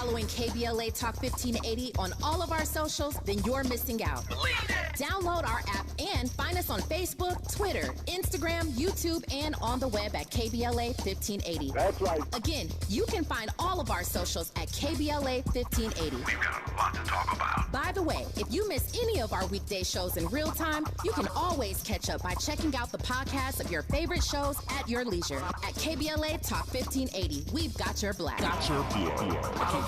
following KBLA Talk 1580 on all of our socials, then you're missing out. Download our app and find us on Facebook, Twitter, Instagram, YouTube, and on the web at KBLA 1580. That's right. Again, you can find all of our socials at KBLA 1580. We've got a lot to talk about. By the way, if you miss any of our weekday shows in real time, you can always catch up by checking out the podcasts of your favorite shows at your leisure. At KBLA Talk 1580, we've got your black.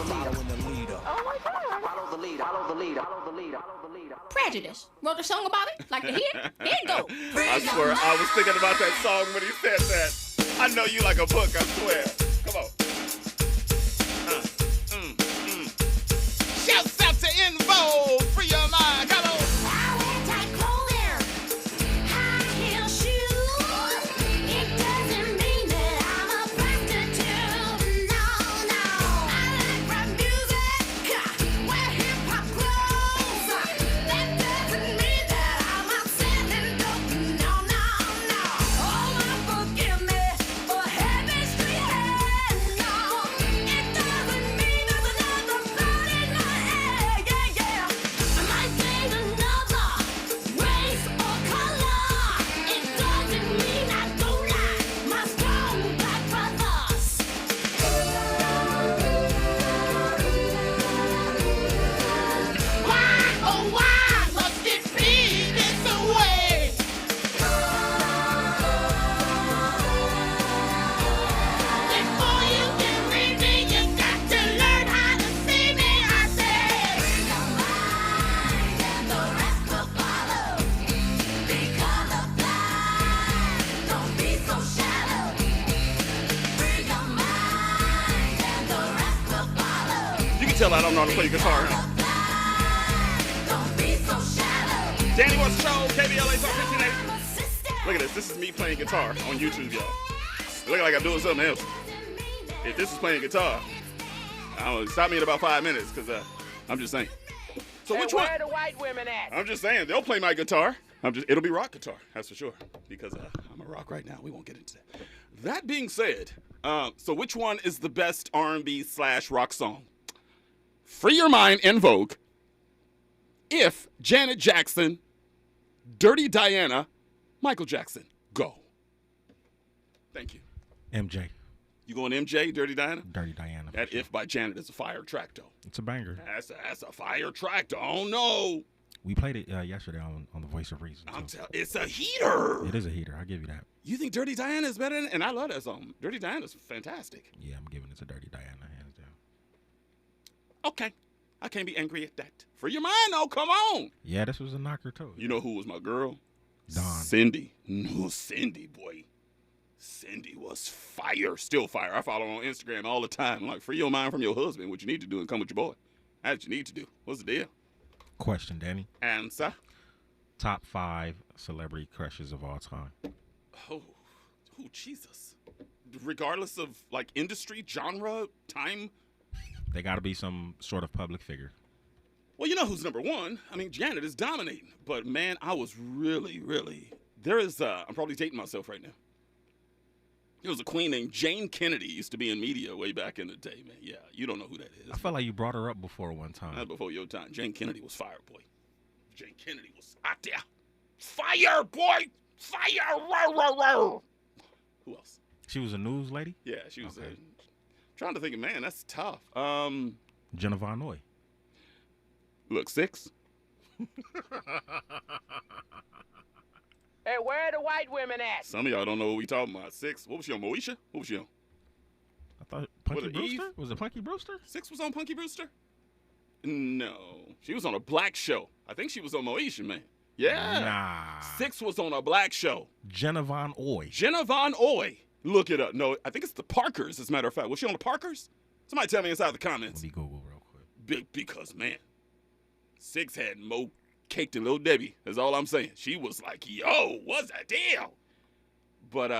Follow the leader. Oh my God. Follow the leader. Follow the leader. Follow the leader. Follow the leader. Prejudice. Wrote a song about it? Like to hear? Here you go. I swear, I was thinking about that song when he said that. I know you like a book, I swear. Come on. Shouts out to Invo, free your mind, come on. Tell I don't know how to play guitar. Danny Morrison Show, KBLA Talk 1580. Look at this. This is me playing guitar on YouTube, y'all. Look like I'm doing something else. If this is playing guitar, I don't know, stop me in about 5 minutes, because I'm just saying. So which one? Where the white women at? I'm just saying, they'll play my guitar. It'll be rock guitar, that's for sure. Because I'm a rock right now. We won't get into that. That being said, so which one is the best R&B/rock song? Free Your Mind in Vogue, If, Janet Jackson, Dirty Diana, Michael Jackson. Go. Thank you. MJ. You going MJ, Dirty Diana? Dirty Diana. That If by Janet is a fire track, though. It's a banger. That's a fire track, though. Oh, no. We played it yesterday on the Voice of Reason. It's a heater. It is a heater. I'll give you that. You think Dirty Diana is better than, and I love that song. Dirty Diana's fantastic. Yeah, I'm giving it to Dirty Diana, hands down. Okay. I can't be angry at that. Free your mind, though. Come on. Yeah, this was a knocker, too. You know who was my girl? Dawn. Cindy. No, Cindy, boy. Cindy was fire. Still fire. I follow her on Instagram all the time. I'm like, free your mind from your husband. What you need to do and come with your boy. That's what you need to do. What's the deal? Question, Danny. Answer. Top 5 celebrity crushes of all time. Oh, Jesus. Regardless of, like, industry, genre, time. They got to be some sort of public figure. Well, you know who's number one. I mean, Janet is dominating. But, man, I was really, there is, I'm probably dating myself right now. There was a queen named Jane Kennedy, used to be in media way back in the day, man. Yeah, you don't know who that is. I felt like you brought her up before one time. Not before your time. Jane Kennedy was fire, boy. Jane Kennedy was out there. Fire, boy! Fire! Row, row, row. Who else? She was a news lady? Yeah, she was. Okay. Trying to think of, man, that's tough. Jenna Von Noy. Look, 6. Hey, where the white women at? Some of y'all don't know what we talking about. 6. What was she on, Moesha? What was she on? I thought Punky What, Brewster? Eve? Was it Punky Brewster? 6 was on Punky Brewster? No. She was on a black show. I think she was on Moesha, man. Yeah. Nah. 6 was on a black show. Jenna Von Oy. Jenna Von Oy. Look it up. No, I think it's the Parkers, as a matter of fact. Was she on the Parkers? Somebody tell me inside the comments. Let me Google real quick. Because, man, 6 had more cake than Lil Debbie. That's all I'm saying. She was like, yo, what's that deal? But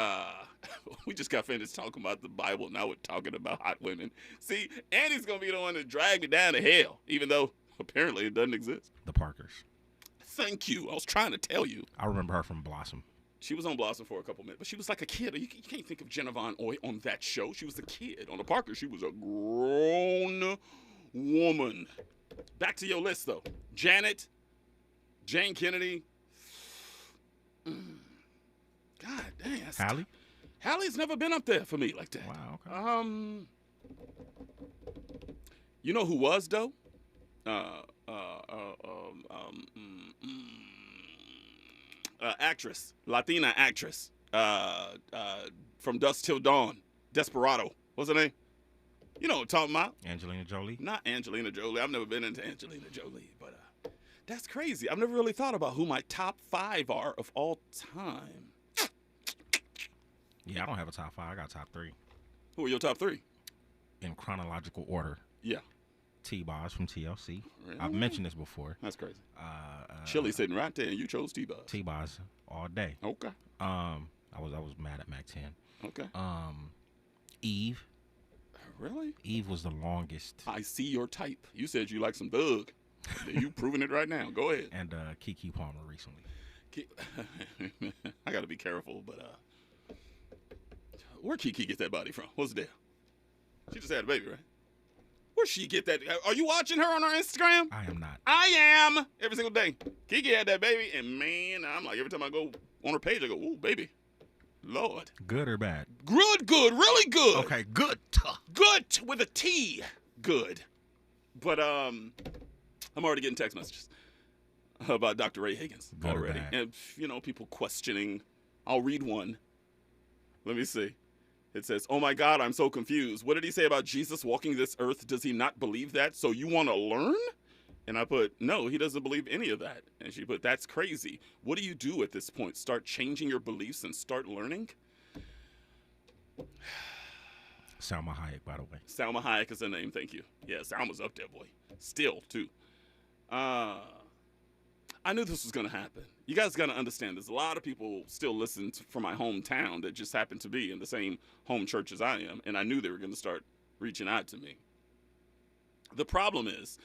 we just got finished talking about the Bible. Now we're talking about hot women. See, Andy's going to be the one to drag me down to hell, even though apparently it doesn't exist. The Parkers. Thank you. I was trying to tell you. I remember her from Blossom. She was on Blossom for a couple minutes, but she was like a kid. You can't think of Jenna Von Oy on that show. She was a kid. On the Parkers, she was a grown woman. Back to your list, though. Janet, Jane Kennedy. God dang. Hallie? Hallie's never been up there for me like that. Wow, okay. You know who was, though? Actress. Latina actress. From Dusk Till Dawn. Desperado. What's her name? You know what I'm talking about. Angelina Jolie? Not Angelina Jolie. I've never been into Angelina Jolie, but that's crazy. I've never really thought about who my top 5 are of all time. Yeah, I don't have a top 5. I got top 3. Who are your top 3? In chronological order. Yeah. T-Boz from TLC. Really? I've mentioned this before. That's crazy. Chili sitting right there, and you chose T-Boz. T-Boz all day. Okay. I was mad at Mac 10. Okay. Eve. Really? Eve was the longest. I see your type. You said you like some thug. You proving it right now. Go ahead. And Keke Palmer recently. I got to be careful, but where Kiki get that body from? What's the deal? She just had a baby, right? Where'd she get that? Are you watching her on her Instagram? I am not. I am. Every single day. Kiki had that baby, and man, I'm like, every time I go on her page, I go, ooh, baby. Lord. Good or bad? Good, really good. Okay, good. Good with a T. Good. But I'm already getting text messages about Dr. Ray Higgins Good or already. bad? And, you know, people questioning. I'll read one. Let me see. It says, oh my God, I'm so confused. What did he say about Jesus walking this earth? Does he not believe that? So you want to learn? And I put, no, he doesn't believe any of that. And she put, that's crazy. What do you do at this point? Start changing your beliefs and start learning? Salma Hayek, by the way. Salma Hayek is her name, thank you. Yeah, Salma's up there, boy. Still, too. I knew this was going to happen. You guys got to understand, there's a lot of people still listening from my hometown that just happen to be in the same home church as I am, and I knew they were going to start reaching out to me. The problem is,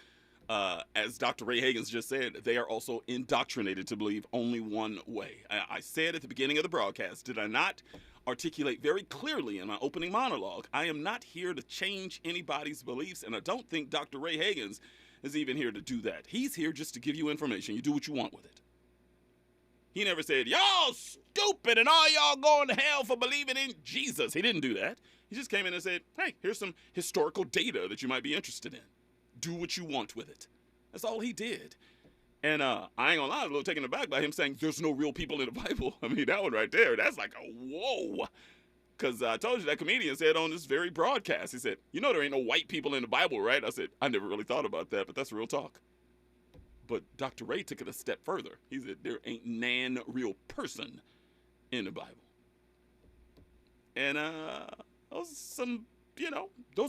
as Dr. Ray Higgins just said, they are also indoctrinated to believe only one way. I said at the beginning of the broadcast, did I not articulate very clearly in my opening monologue, I am not here to change anybody's beliefs, and I don't think Dr. Ray Higgins is even here to do that. He's here just to give you information. You do what you want with it. He never said, y'all stupid and all y'all going to hell for believing in Jesus. He didn't do that. He just came in and said, hey, here's some historical data that you might be interested in. Do what you want with it. That's all he did. And I ain't gonna lie, I was a little taken aback by him saying there's no real people in the Bible. I mean, that one right there, that's like a whoa. Because I told you that comedian said on this very broadcast, he said, you know there ain't no white people in the Bible, right? I said, I never really thought about that, but that's real talk. But Dr. Ray took it a step further. He said there ain't nan real person in the Bible. And those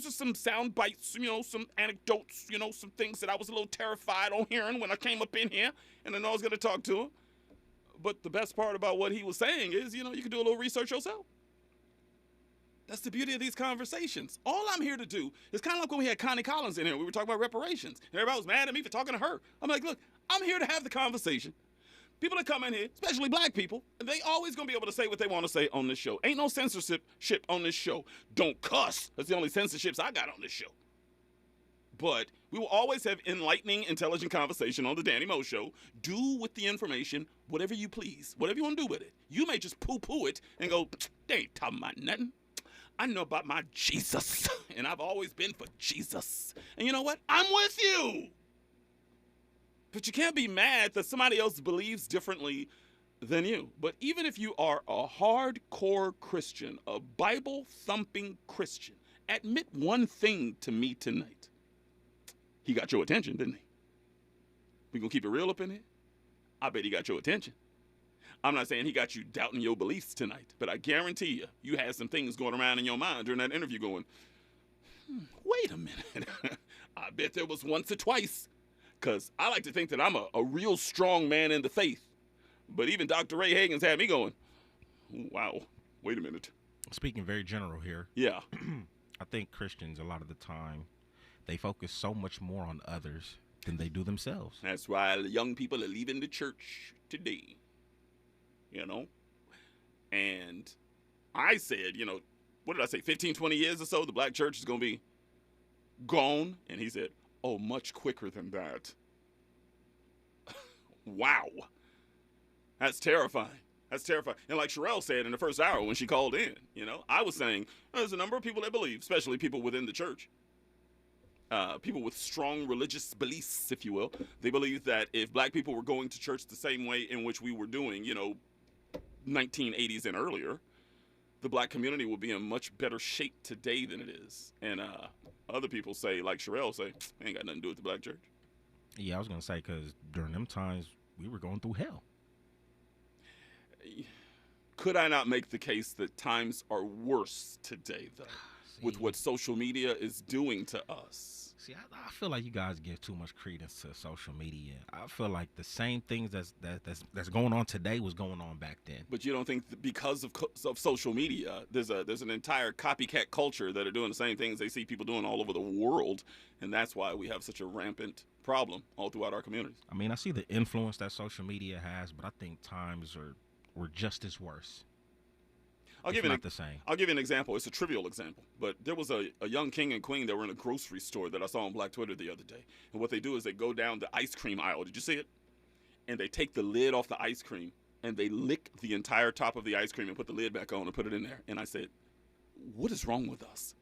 are some sound bites, some anecdotes, some things that I was a little terrified on hearing when I came up in here and I know I was going to talk to him. But the best part about what he was saying is, you can do a little research yourself. That's the beauty of these conversations. All I'm here to do is kind of like when we had Connie Collins in here. We were talking about reparations. And everybody was mad at me for talking to her. I'm like, look, I'm here to have the conversation. People that come in here, especially black people, they always going to be able to say what they want to say on this show. Ain't no censorship on this show. Don't cuss. That's the only censorships I got on this show. But we will always have enlightening, intelligent conversation on the Danny Mo Show. Do with the information whatever you please. Whatever you want to do with it. You may just poo-poo it and go, they ain't talking about nothing. I know about my Jesus, and I've always been for Jesus. And you know what? I'm with you. But you can't be mad that somebody else believes differently than you. But even if you are a hardcore Christian, a Bible-thumping Christian, admit one thing to me tonight. He got your attention, didn't he? We gonna keep it real up in here? I bet he got your attention. I'm not saying he got you doubting your beliefs tonight, but I guarantee you had some things going around in your mind during that interview going, wait a minute. I bet there was once or twice, because I like to think that I'm a real strong man in the faith. But even Dr. Ray Higgins had me going, wow, wait a minute. Speaking very general here. Yeah. I think Christians, a lot of the time, they focus so much more on others than they do themselves. That's why the young people are leaving the church today. And I said, what did I say, 15, 20 years or so, the black church is going to be gone. And he said, Oh, much quicker than that. Wow. That's terrifying. That's terrifying. And like Sherelle said in the first hour when she called in, I was saying there's a number of people that believe, especially people within the church, people with strong religious beliefs, if you will. They believe that if black people were going to church the same way in which we were doing, 1980s and earlier, the black community would be in much better shape today than it is. And other people say, like Sherelle say, ain't got nothing to do with the black church. Yeah, I was going to say, because during them times, we were going through hell. Could I not make the case that times are worse today, though, with what social media is doing to us? See, I feel like you guys give too much credence to social media. I feel like the same things that's going on today was going on back then. But you don't think that because of social media, there's an entire copycat culture that are doing the same things they see people doing all over the world, and that's why we have such a rampant problem all throughout our communities? I mean, I see the influence that social media has, but I think times were just as worse. I'll give you an example. It's a trivial example, but there was a young king and queen that were in a grocery store that I saw on Black Twitter the other day. And what they do is they go down the ice cream aisle. Did you see it? And they take the lid off the ice cream and they lick the entire top of the ice cream and put the lid back on and put it in there. And I said, what is wrong with us?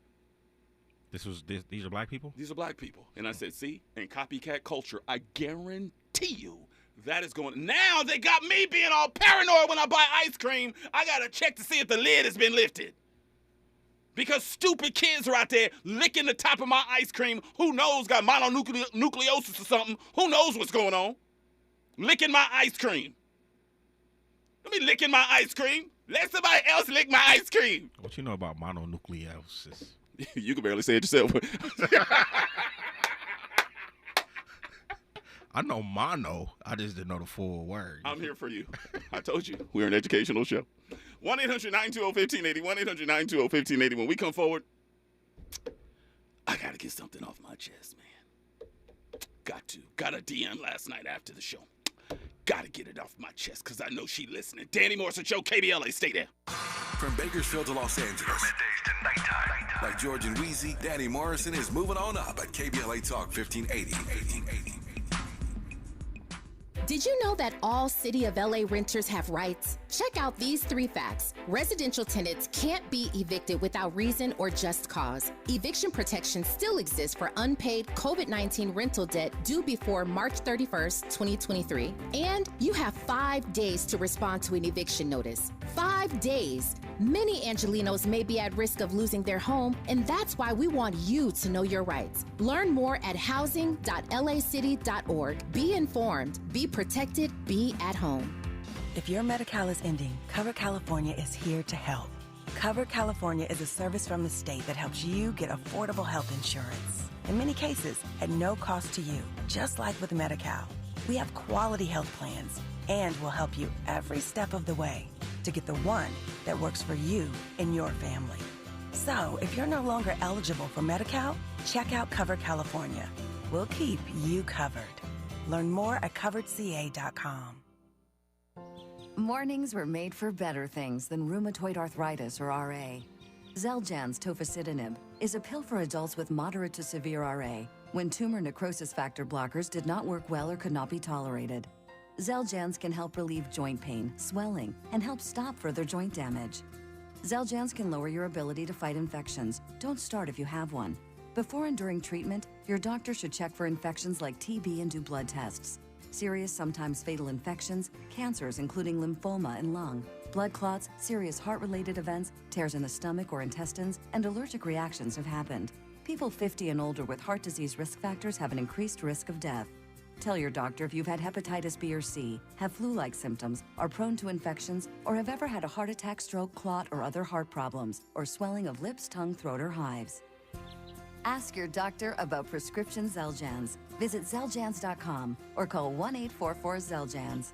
These are black people? These are black people. And I said, see, in copycat culture, I guarantee you that is going. Now they got me being all paranoid when I buy ice cream. I got to check to see if the lid has been lifted. Because stupid kids are out there licking the top of my ice cream. Who knows, got mononucleosis or something. Who knows what's going on? Licking my ice cream. Let me licking my ice cream. Let somebody else lick my ice cream. What you know about mononucleosis? You can barely say it yourself. I know mono. I just didn't know the full word. I'm here for you. I told you. We're an educational show. 1-800-920-1580. 1-800-920-1580. When we come forward, I got to get something off my chest, man. Got to. Got a DM last night after the show. Got to get it off my chest because I know she listening. Danny Morrison Show, KBLA. Stay there. From Bakersfield to Los Angeles. From middays to nighttime. Like George and Weezy, Danny Morrison is moving on up at KBLA Talk 1580. Did you know that all City of LA renters have rights? Check out these 3 facts. Residential tenants can't be evicted without reason or just cause. Eviction protection still exists for unpaid COVID-19 rental debt due before March 31st, 2023. And you have 5 days to respond to an eviction notice. 5 days. Many Angelinos may be at risk of losing their home, and that's why we want you to know your rights. Learn more at housing.lacity.org. Be informed, be protected, be at home. If your Medi-Cal is ending, Cover California is here to help. Cover California is a service from the state that helps you get affordable health insurance. In many cases, at no cost to you, just like with Medi-Cal. We have quality health plans, and we'll help you every step of the way to get the one that works for you and your family. So, if you're no longer eligible for Medi-Cal, check out Cover California. We'll keep you covered. Learn more at coveredca.com. Mornings were made for better things than rheumatoid arthritis or RA. Xeljanz tofacitinib is a pill for adults with moderate to severe RA when tumor necrosis factor blockers did not work well or could not be tolerated. Xeljanz can help relieve joint pain, swelling, and help stop further joint damage. Xeljanz can lower your ability to fight infections. Don't start if you have one. Before and during treatment, your doctor should check for infections like TB and do blood tests. Serious, sometimes fatal infections, cancers including lymphoma and lung, blood clots, serious heart-related events, tears in the stomach or intestines, and allergic reactions have happened. People 50 and older with heart disease risk factors have an increased risk of death. Tell your doctor if you've had hepatitis B or C, have flu-like symptoms, are prone to infections, or have ever had a heart attack, stroke, clot, or other heart problems, or swelling of lips, tongue, throat, or hives. Ask your doctor about prescription Xeljanz. Visit Xeljanz.com or call 1-844-XELJANZ.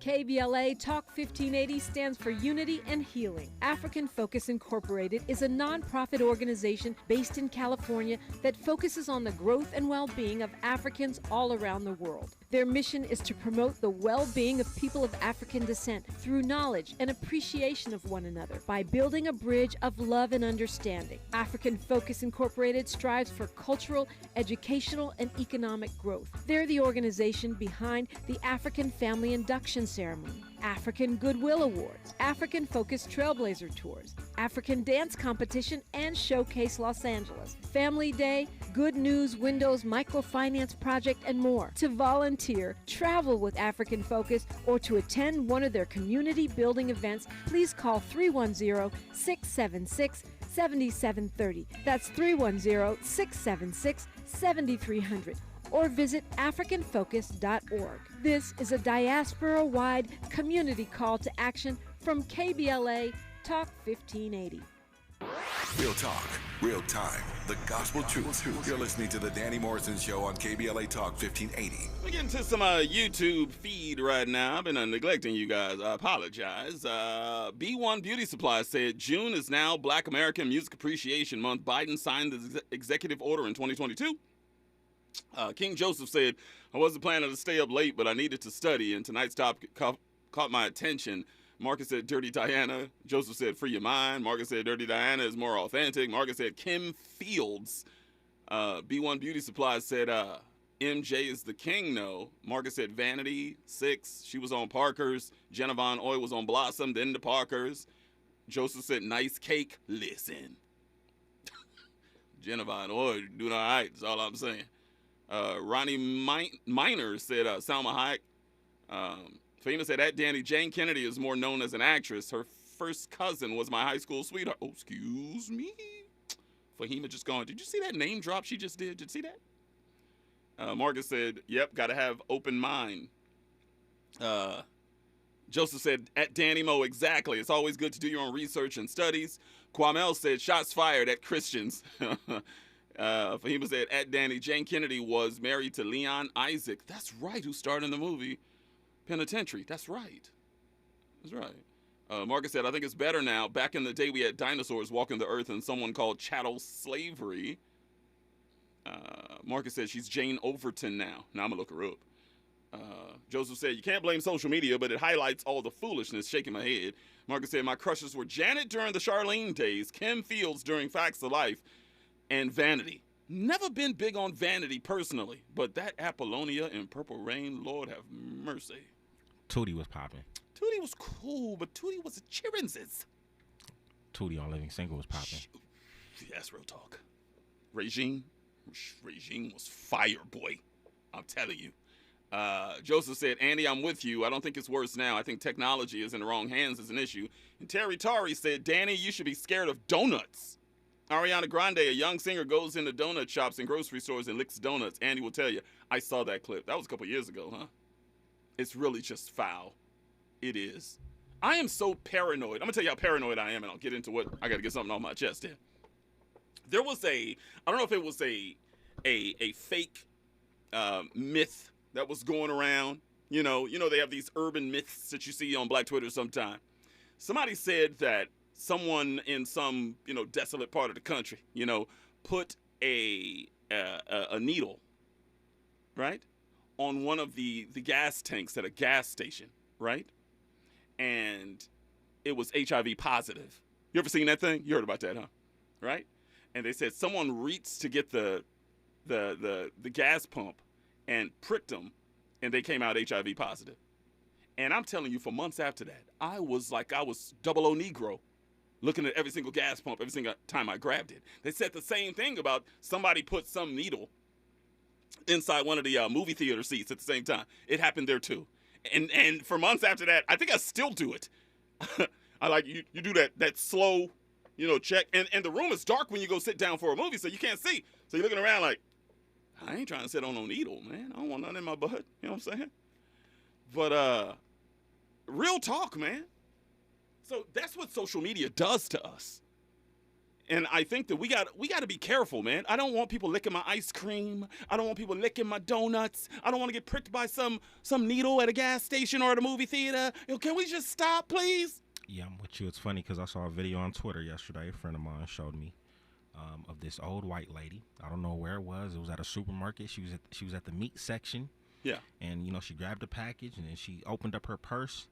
KBLA Talk 1580 stands for Unity and Healing. African Focus Incorporated is a nonprofit organization based in California that focuses on the growth and well-being of Africans all around the world. Their mission is to promote the well-being of people of African descent through knowledge and appreciation of one another by building a bridge of love and understanding. African Focus Incorporated strives for cultural, educational, and economic growth. They're the organization behind the African Family Induction Ceremony, African Goodwill Awards, African Focus Trailblazer Tours, African Dance Competition, and Showcase Los Angeles, Family Day, Good News Windows Microfinance Project, and more. To volunteer, travel with African Focus, or to attend one of their community building events, please call 310-676-7730. That's 310-676-7300. Or visit AfricanFocus.org. This is a diaspora-wide community call to action from KBLA Talk 1580. Real talk, real time, the gospel truth. You're listening to the Danny Morrison Show on KBLA Talk 1580. We get into some YouTube feed right now. I've been neglecting you guys. I apologize. B1 Beauty Supply said June is now Black American Music Appreciation Month. Biden signed the executive order in 2022. King Joseph said, I wasn't planning to stay up late, but I needed to study, and tonight's topic caught my attention. Marcus said, Dirty Diana. Joseph said, free your mind. Marcus said, Dirty Diana is more authentic. Marcus said, Kim Fields. B1 Beauty Supply said, MJ is the king, no. Marcus said, Vanity, 6. She was on Parker's. Jenna Von Oy was on Blossom, then the Parkers. Joseph said, nice cake. Listen. Jenna Von Oy doing all right. That's all I'm saying. Ronnie Miner said, Salma Hayek. Fahima said, at Danny, Jane Kennedy is more known as an actress. Her first cousin was my high school sweetheart. Oh, excuse me. Fahima just gone. Did you see that name drop she just did? Did you see that? Marcus said, yep, got to have open mind. Joseph said, at Danny Mo, exactly. It's always good to do your own research and studies. Kwamel said, shots fired at Christians. Fahima said, at Danny, Jane Kennedy was married to Leon Isaac. That's right, who starred in the movie Penitentiary. That's right. That's right. Marcus said, I think it's better now. Back in the day, we had dinosaurs walking the earth and someone called chattel slavery. Marcus said, she's Jane Overton now. Now I'm going to look her up. Joseph said, you can't blame social media, but it highlights all the foolishness. Shaking my head. Marcus said, my crushes were Janet during the Charlene days, Kim Fields during Facts of Life, and Vanity. Never been big on Vanity personally, but that Apollonia in Purple Rain, Lord have mercy. Tootie was popping. Tootie was cool, but Tootie was a cheerinses. Tootie on Living Single was popping. That's real talk. Regine was fire, boy. I'm telling you. Joseph said, Andy, I'm with you. I don't think it's worse now. I think technology is in the wrong hands as an issue. And Terry Tari said, Danny, you should be scared of donuts. Ariana Grande, a young singer, goes into donut shops and grocery stores and licks donuts. Andy will tell you, I saw that clip. That was a couple years ago, huh? It's really just foul. It is. I am so paranoid. I'm going to tell you how paranoid I am, and I'll get into what I got to get something off my chest here. There was I don't know if it was a fake myth that was going around. You know, they have these urban myths that you see on Black Twitter sometime. Somebody said that someone in some, desolate part of the country, put a needle, right, on one of the gas tanks at a gas station, right? And it was HIV positive. You ever seen that thing? You heard about that, huh? Right? And they said someone reached to get the gas pump and pricked them, and they came out HIV positive. And I'm telling you, for months after that, I was 00 Negro, looking at every single gas pump every single time I grabbed it. They said the same thing about somebody put some needle inside one of the movie theater seats at the same time. It happened there too. And for months after that, I think I still do it. I like you do that slow, check. And the room is dark when you go sit down for a movie, so you can't see. So you're looking around like, I ain't trying to sit on no needle, man. I don't want nothing in my butt. You know what I'm saying? But real talk, man. So that's what social media does to us. And I think that we got to be careful, man. I don't want people licking my ice cream. I don't want people licking my donuts. I don't want to get pricked by some needle at a gas station or at a movie theater. Can we just stop, please? Yeah, I'm with you. It's funny because I saw a video on Twitter yesterday. A friend of mine showed me of this old white lady. I don't know where it was. It was at a supermarket. She was at the meat section, Yeah. And, you know, she grabbed the package and then she opened up her purse,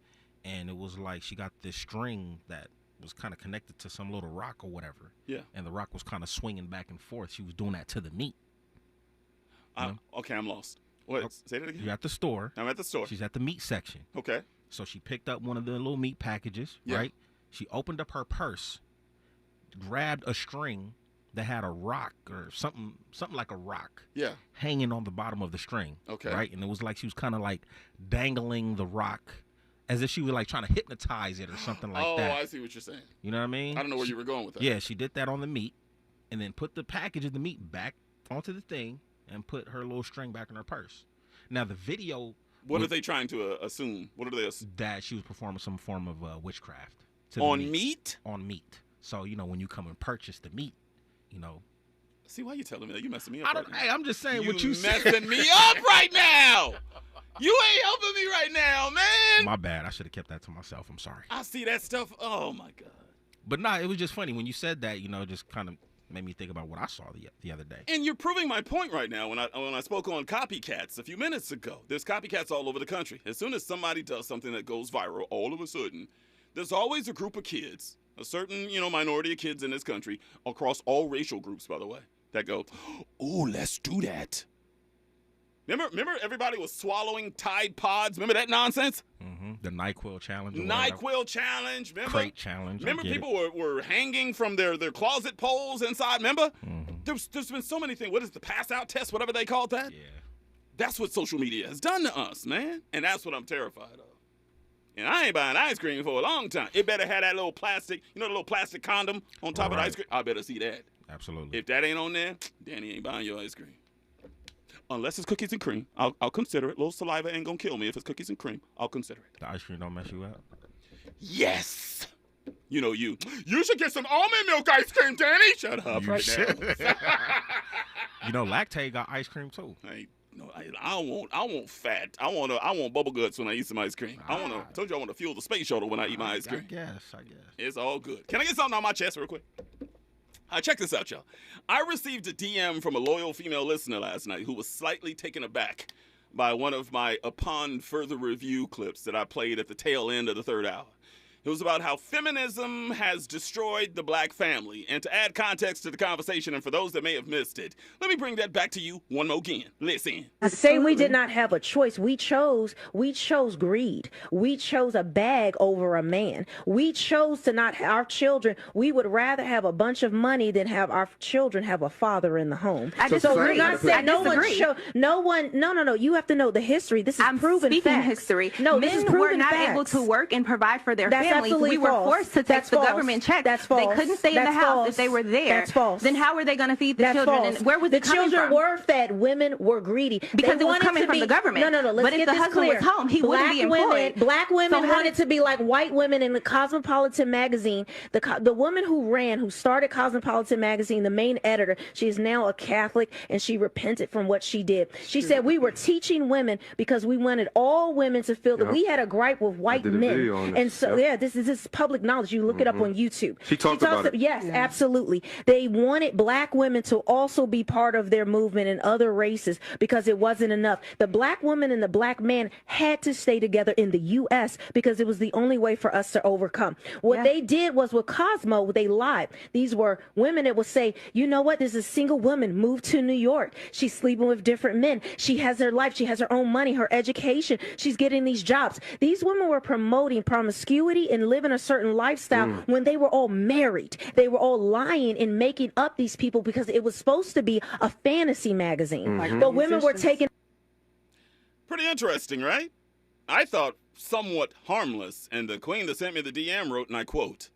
and it was like she got this string that was kind of connected to some little rock or whatever. Yeah. And the rock was kind of swinging back and forth. She was doing that to the meat. Okay, I'm lost. What? Say that again. You're at the store. I'm at the store. She's at the meat section. Okay. So she picked up one of the little meat packages, right? She opened up her purse, grabbed a string that had a rock or something like a rock hanging on the bottom of the string. Okay. Right? And it was like she was kind of like dangling the rock as if she was like trying to hypnotize it or something like that. Oh, I see what you're saying. You know what I mean? I don't know where you were going with that. Yeah, she did that on the meat and then put the package of the meat back onto the thing and put her little string back in her purse. Now, the video... What are they trying to assume? What are they assuming? That she was performing some form of witchcraft. On meat? On meat. So, you know, when you come and purchase the meat, you know... See, why you telling me that? You messing me up right now. Hey, I'm just saying what you said. You messing me up right now! You ain't helping me right now, man! My bad. I should have kept that to myself. I'm sorry. I see that stuff. Oh, my God. But, nah, it was just funny. When you said that, you know, just kind of made me think about what I saw the other day. And you're proving my point right now when I spoke on copycats a few minutes ago. There's copycats all over the country. As soon as somebody does something that goes viral, all of a sudden, there's always a group of kids, a certain, you know, minority of kids in this country, across all racial groups, by the way, that go, oh, let's do that. Remember everybody was swallowing Tide Pods? Remember that nonsense? Mm-hmm. The NyQuil challenge. NyQuil challenge. Remember? Crate challenge. Remember people were hanging from their closet poles inside? Remember? Mm-hmm. There's been so many things. What is the pass out test? Whatever they called that? Yeah. That's what social media has done to us, man. And that's what I'm terrified of. And I ain't buying ice cream for a long time. It better have that little plastic, you know, the little plastic condom on top of the ice cream. I better see that. Absolutely. If that ain't on there, Danny ain't buying your ice cream. Unless it's cookies and cream, I'll consider it. A little saliva ain't gonna kill me if it's cookies and cream. I'll consider it. The ice cream don't mess you up? Yes. You know you should get some almond milk ice cream, Danny. Shut up You right should. now. You know, Lactaid got ice cream too. I want fat. I want bubble guts when I eat some ice cream. I told you I want to fuel the space shuttle when I eat my ice cream. I guess. It's all good. Can I get something on my chest real quick? Check this out, y'all. I received a DM from a loyal female listener last night who was slightly taken aback by one of my Upon Further Review clips that I played at the tail end of the third hour. It was about how feminism has destroyed the black family. And to add context to the conversation, and for those that may have missed it, let me bring that back to you one more again. Listen. I say we did not have a choice. We chose greed. We chose a bag over a man. We chose to not have our children. We would rather have a bunch of money than have our children have a father in the home. I disagree. So not saying no. You have to know the history. This is proven speaking facts. history. No, Men were not able to work and provide for their families. Absolutely we were false. forced to take That's the false. government check. That's false. They couldn't stay in the house if they were there. That's false. Then how were they going to feed the That's children? false. And where was the it coming children from? were fed. Women were greedy Because it was coming from the government. No. Let's but get if the this husband clear. was home, he wouldn't be employed. Black women So wanted to be like white women in the Cosmopolitan magazine. The woman who started Cosmopolitan magazine, the main editor, she is now a Catholic, and she repented from what she did. She said we were teaching women because we wanted all women to feel that we had a gripe with white men. And so this is public knowledge. You look it up on YouTube. She talked about it. Yes, absolutely. They wanted black women to also be part of their movement and other races because it wasn't enough. The black woman and the black man had to stay together in the U.S. because it was the only way for us to overcome. What they did was with Cosmo, they lied. These were women that would say, you know what, there's a single woman moved to New York. She's sleeping with different men. She has her life. She has her own money, her education. She's getting these jobs. These women were promoting promiscuity and living a certain lifestyle when they were all married. They were all lying and making up these people because it was supposed to be a fantasy magazine. But women were taking... Pretty interesting, right? I thought somewhat harmless, and the queen that sent me the DM wrote, and I quote,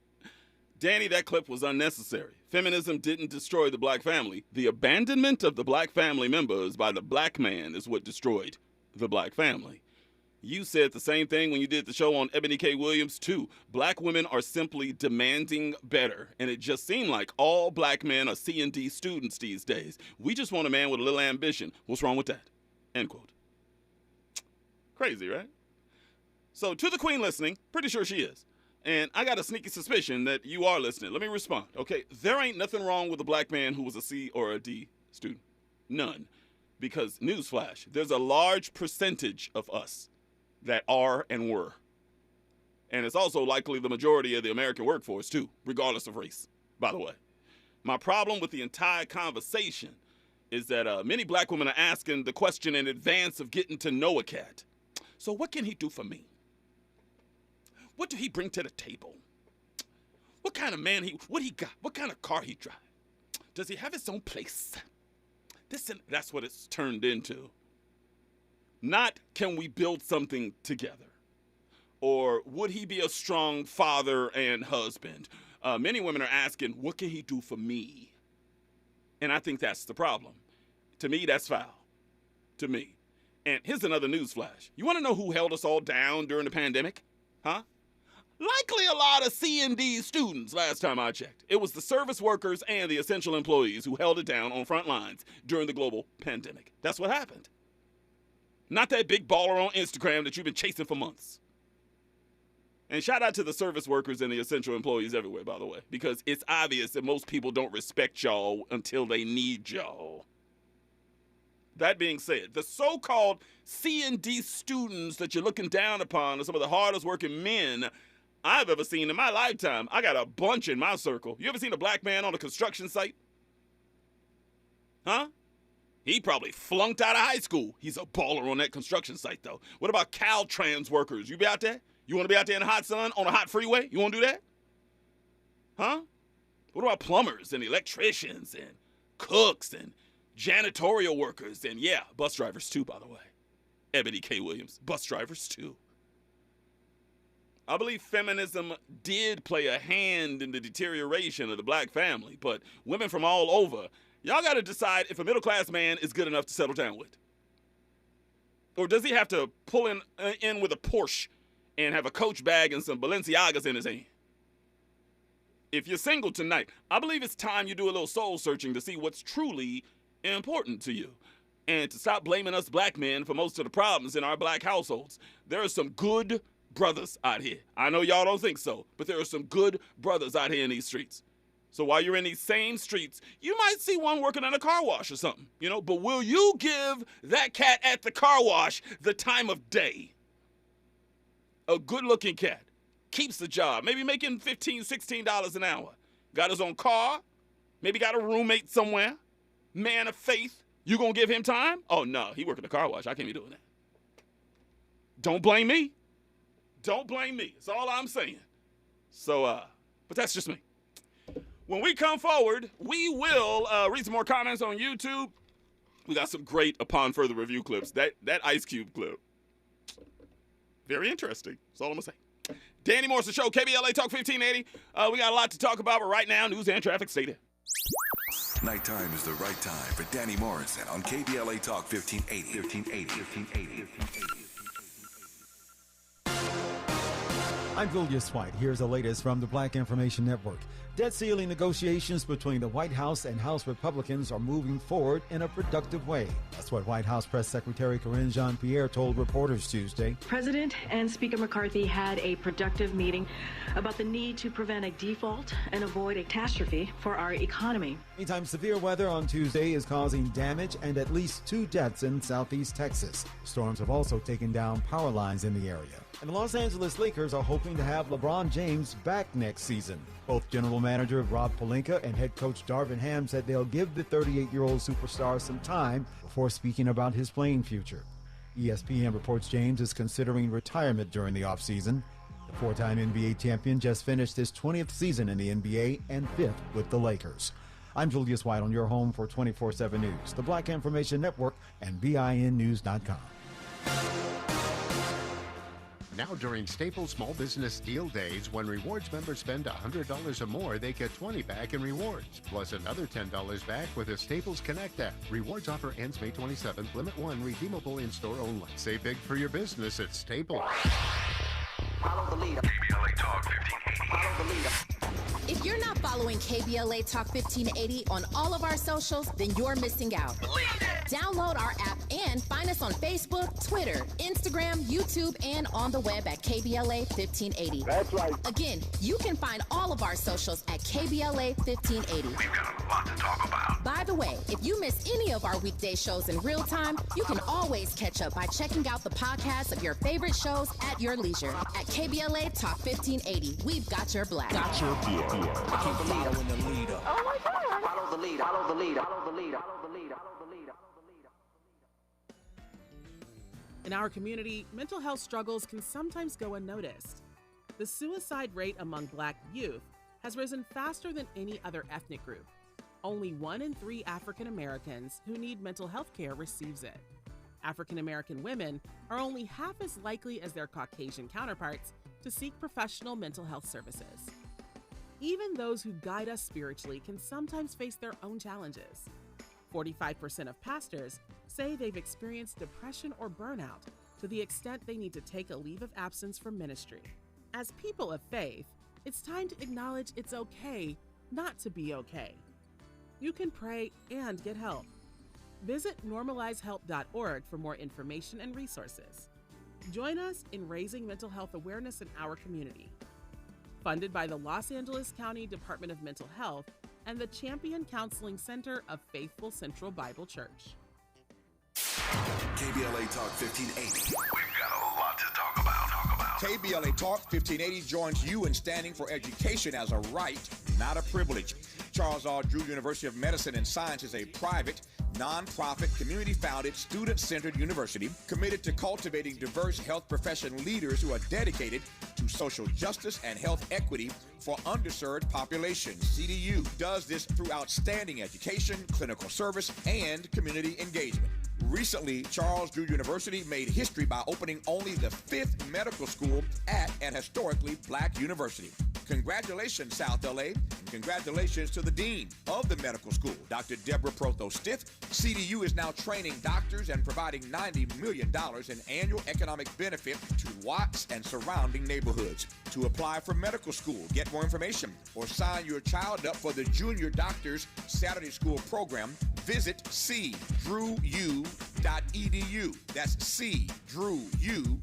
Danny, that clip was unnecessary. Feminism didn't destroy the black family. The abandonment of the black family members by the black man is what destroyed the black family. You said the same thing when you did the show on Ebony K. Williams, too. Black women are simply demanding better, and it just seemed like all black men are C&D students these days. We just want a man with a little ambition. What's wrong with that? End quote. Crazy, right? So to the queen listening, pretty sure she is. And I got a sneaky suspicion that you are listening. Let me respond. Okay, there ain't nothing wrong with a black man who was a C or a D student. None. Because, newsflash, there's a large percentage of us that are and were. And it's also likely the majority of the American workforce, too, regardless of race, by the way. My problem with the entire conversation is that many black women are asking the question in advance of getting to know a cat. So what can he do for me? What do he bring to the table? What kind of man what he got? What kind of car he drive? Does he have his own place? That's what it's turned into. Not can we build something together? Or would he be a strong father and husband? Many women are asking, what can he do for me? And I think that's the problem. To me, that's foul. To me. And here's another news flash. You want to know who held us all down during the pandemic? Huh? Likely a lot of C&D students last time I checked. It was the service workers and the essential employees who held it down on front lines during the global pandemic. That's what happened. Not that big baller on Instagram that you've been chasing for months. And shout out to the service workers and the essential employees everywhere, by the way, because it's obvious that most people don't respect y'all until they need y'all. That being said, the so-called C&D students that you're looking down upon are some of the hardest working men I've ever seen in my lifetime. I got a bunch in my circle. You ever seen a black man on a construction site? Huh? He probably flunked out of high school. He's a baller on that construction site, though. What about Caltrans workers? You be out there? You want to be out there in the hot sun on a hot freeway? You want to do that? Huh? What about plumbers and electricians and cooks and janitorial workers? And yeah, bus drivers too, by the way. Ebony K. Williams, bus drivers too. I believe feminism did play a hand in the deterioration of the black family, but women from all over, y'all got to decide if a middle-class man is good enough to settle down with. Or does he have to pull in with a Porsche and have a Coach bag and some Balenciagas in his hand? If you're single tonight, I believe it's time you do a little soul searching to see what's truly important to you. And to stop blaming us black men for most of the problems in our black households. There are some good brothers out here. I know y'all don't think so, but there are some good brothers out here in these streets. So while you're in these same streets, you might see one working in a car wash or something, but will you give that cat at the car wash the time of day? A good-looking cat, keeps the job, maybe making $15, $16 an hour, got his own car, maybe got a roommate somewhere, man of faith. You gonna give him time? Oh, no, he working the car wash. I can't be doing that. Don't blame me. Don't blame me. That's all I'm saying. So, but that's just me. When we come forward, we will read some more comments on YouTube. We got some great Upon Further Review clips. That Ice Cube clip. Very interesting. That's all I'm going to say. Danny Morrison Show, KBLA Talk 1580. We got a lot to talk about, but right now, news and traffic. Stay there. Nighttime is the right time for Danny Morrison on KBLA Talk 1580. I'm Julius White. Here's the latest from the Black Information Network. Debt ceiling negotiations between the White House and House Republicans are moving forward in a productive way. That's what White House Press Secretary Karine Jean-Pierre told reporters Tuesday. President and Speaker McCarthy had a productive meeting about the need to prevent a default and avoid a catastrophe for our economy. Meantime, severe weather on Tuesday is causing damage and at least 2 deaths in southeast Texas. Storms have also taken down power lines in the area. And the Los Angeles Lakers are hoping to have LeBron James back next season. Both general manager Rob Pelinka and head coach Darvin Ham said they'll give the 38-year-old superstar some time before speaking about his playing future. ESPN reports James is considering retirement during the offseason. The 4-time NBA champion just finished his 20th season in the NBA and 5th with the Lakers. I'm Julius White on your home for 24/7 News, the Black Information Network, and BINnews.com. Now during Staples Small Business Deal Days, when rewards members spend $100 or more, they get $20 back in rewards, plus another $10 back with a Staples Connect app. Rewards offer ends May 27th, limit 1, redeemable in-store only. Save big for your business at Staples. Follow the leader. KBLA Talk 1580. Follow the leader. If If you're not following KBLA Talk 1580 on all of our socials, then you're missing out. Download our app and find us on Facebook, Twitter, Instagram, YouTube, and on the web at KBLA 1580. That's right. Again, you can find all of our socials at KBLA 1580. We've got a lot to talk about. By the way, if you miss any of our weekday shows in real time, you can always catch up by checking out the podcast of your favorite shows at your leisure. At KBLA Talk 1580, we've got your black. Keep following the leader. Oh my God. Follow the leader. Follow the leader. Follow the leader. Follow the leader. Follow the leader. In our community, mental health struggles can sometimes go unnoticed. The suicide rate among Black youth has risen faster than any other ethnic group. Only 1 in 3 African Americans who need mental health care receives it. African American women are only half as likely as their Caucasian counterparts to seek professional mental health services. Even those who guide us spiritually can sometimes face their own challenges. 45% of pastors say they've experienced depression or burnout to the extent they need to take a leave of absence from ministry. As people of faith, it's time to acknowledge it's okay not to be okay. You can pray and get help. Visit normalizehelp.org for more information and resources. Join us in raising mental health awareness in our community. Funded by the Los Angeles County Department of Mental Health and the Champion Counseling Center of Faithful Central Bible Church. KBLA Talk 1580. We've got a lot to talk about. KBLA Talk 1580 joins you in standing for education as a right, not a privilege. Charles R. Drew University of Medicine and Science is a private, nonprofit, community-founded, student-centered university committed to cultivating diverse health profession leaders who are dedicated to social justice and health equity for underserved populations. CDU does this through outstanding education, clinical service, and community engagement. Recently, Charles Drew University made history by opening only the 5th medical school at an historically Black university. Congratulations, South LA, and congratulations to the Dean of the medical school, Dr. Deborah Protho-Stith. CDU is now training doctors and providing $90 million in annual economic benefit to Watts and surrounding neighborhoods. To apply for medical school, get more information, or sign your child up for the Junior Doctors Saturday School program, visit cdrewu.edu. That's cdrewu.edu.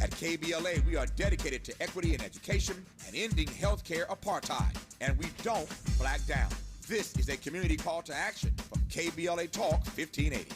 At KBLA, we are dedicated to equity in education and ending healthcare apartheid. And we don't black down. This is a community call to action from KBLA Talk 1580.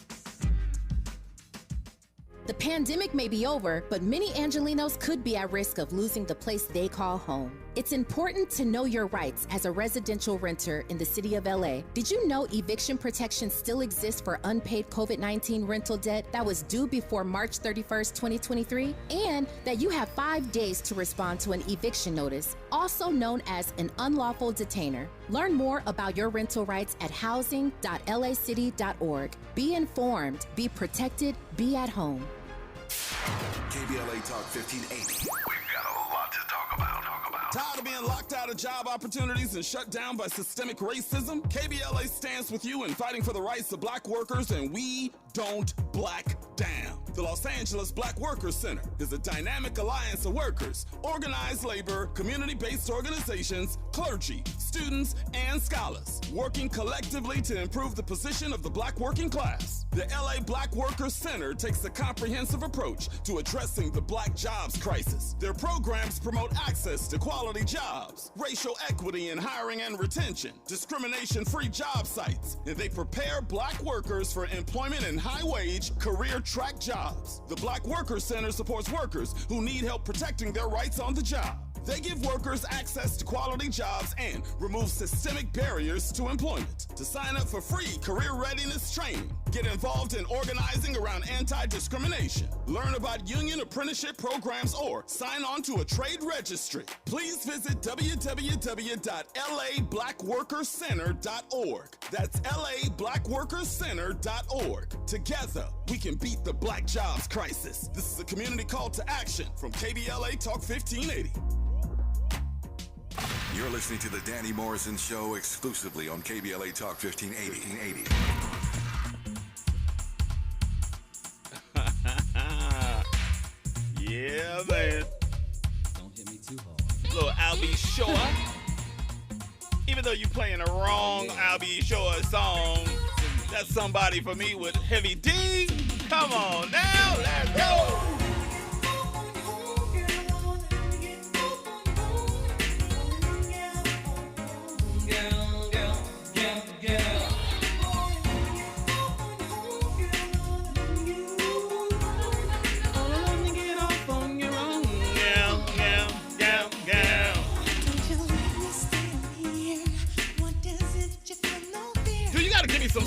The pandemic may be over, but many Angelinos could be at risk of losing the place they call home. It's important to know your rights as a residential renter in the city of LA. Did you know eviction protection still exists for unpaid COVID-19 rental debt that was due before March 31st, 2023? And that you have 5 days to respond to an eviction notice, also known as an unlawful detainer. Learn more about your rental rights at housing.lacity.org. Be informed, be protected, be at home. KBLA Talk 1580. We've got a lot to talk about. Tired of being locked out of job opportunities and shut down by systemic racism? KBLA stands with you in fighting for the rights of Black workers, and we don't black down. The Los Angeles Black Workers Center is a dynamic alliance of workers, organized labor, community-based organizations, clergy, students, and scholars, working collectively to improve the position of the Black working class. The LA Black Workers Center takes a comprehensive approach to addressing the Black jobs crisis. Their programs promote access to quality jobs, racial equity in hiring and retention, discrimination-free job sites, and they prepare Black workers for employment in high-wage, career-track jobs. The Black Workers Center supports workers who need help protecting their rights on the job. They give workers access to quality jobs and remove systemic barriers to employment. To sign up for free career readiness training, get involved in organizing around anti-discrimination, learn about union apprenticeship programs, or sign on to a trade registry, please visit www.lablackworkerscenter.org. That's lablackworkerscenter.org. Together, we can beat the Black jobs crisis. This is a community call to action from KBLA Talk 1580. You're listening to the Danny Morrison Show exclusively on KBLA Talk 1580. Yeah, man. Don't hit me too hard. Little Albie Shore. though you playing the wrong I'll Be Sure song, that's Somebody for Me with Heavy D. Come on now, let's go.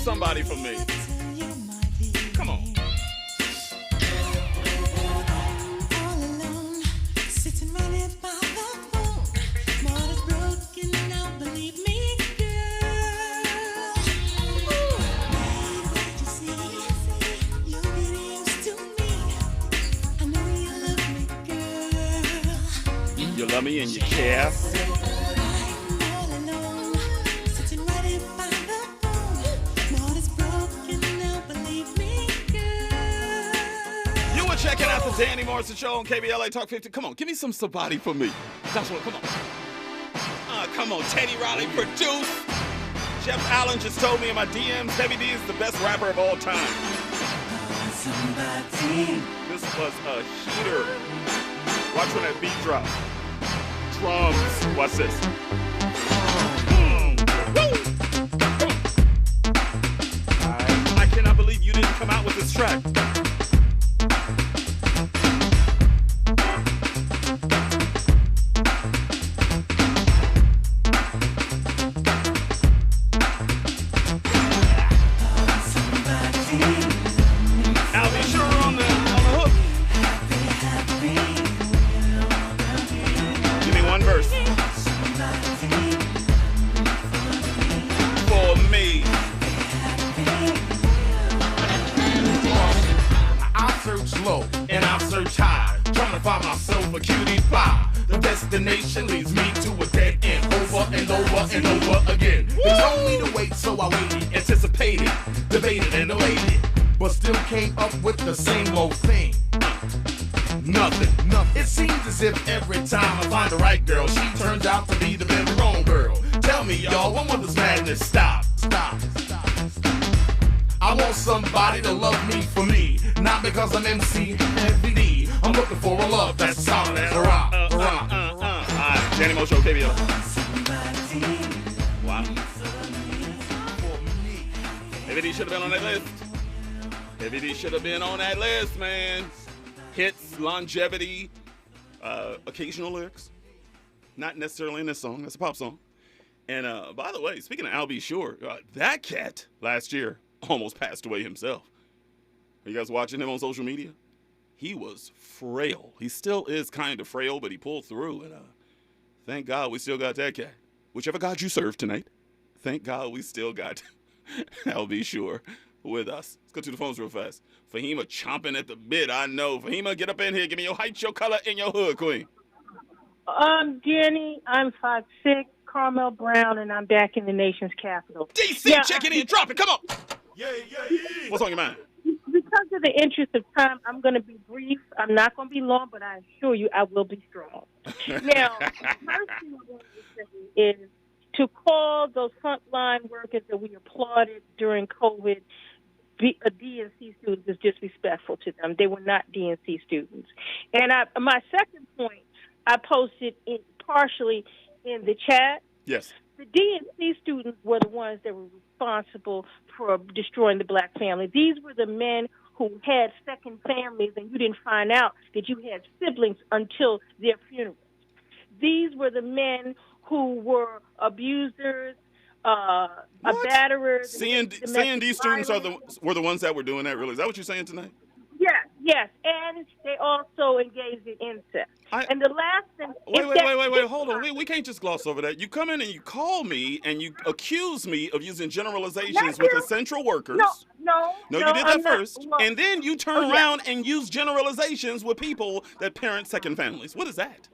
Somebody for me. Come on. All alone, sitting right here by the phone. Heart is broken now, believe me, girl. Babe, what you see? You get used to me. I know you love me, girl. You love me and you care. Checking out the Danny Morrison Show on KBLA Talk 50. Come on, give me some somebody for me. That's what, come on. Come on, Teddy Riley produced. Jeff Allen just told me in my DMs, Heavy D is the best rapper of all time. This was a heater. Watch when that beat drop. Drums. Watch this. I cannot believe you didn't come out with this track. Destination leads me to a dead end, over and over and over again. They told me to wait, so I waited, anticipated, debated and elated, but still came up with the same old thing. Nothing. It seems as if every time I find the right girl, she turns out to be the very wrong girl. Tell me, y'all, when will this madness stop? I want somebody to love me for me, not because I'm MC Heavy D. I'm looking for a love that's solid as a rock. Danny Mo Show, KBLA. Wow. Heavy D should have been on that list. Heavy D should have been on that list, man. Hits, longevity, occasional lyrics. Not necessarily in this song. That's a pop song. And by the way, speaking of I'll Be Sure, that cat last year almost passed away himself. Are you guys watching him on social media? He was frail. He still is kind of frail, but he pulled through. And thank God we still got that cat. Whichever God you serve tonight, thank God we still got I'll Be Sure with us. Let's go to the phones real fast. Fahima chomping at the bit, I know. Fahima, get up in here. Give me your height, your color, and your hood, queen. Danny, I'm 5'6", Carmel Brown, and I'm back in the nation's capital. DC, checking in. Drop it. Come on. Yeah. What's on your mind? Because of the interest of time, I'm going to be brief. I'm not going to be long, but I assure you I will be strong. Now, the first thing I want to say is to call those frontline workers that we applauded during COVID DNC students is disrespectful to them. They were not DNC students. And my second point, I posted it partially in the chat. Yes. The DNC students were the ones that were responsible for destroying the black family. These were the men who had second families, and you didn't find out that you had siblings until their funerals. These were the men who were abusers, batterers. C&D students were the ones that were doing that, really? Is that what you're saying tonight? Yes, and they also engaged in incest. And the last thing... Wait, hold on. We can't just gloss over that. You come in and you call me and you accuse me of using generalizations with essential workers. No, you did that first. And then you turn around and use generalizations with people that parent second families. What is that?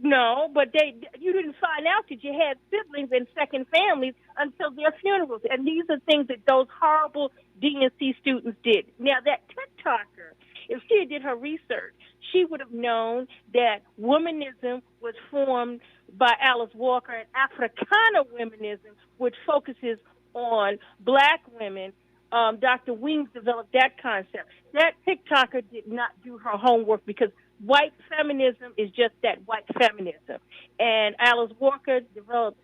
No, but you didn't find out that you had siblings and second families until their funerals. And these are things that those horrible DNC students did. Now, that TikToker, if she did her research, she would have known that womanism was formed by Alice Walker and Africana womanism, which focuses on black women. Dr. Weems developed that concept. That TikToker did not do her homework because white feminism is just that, white feminism. And Alice Walker developed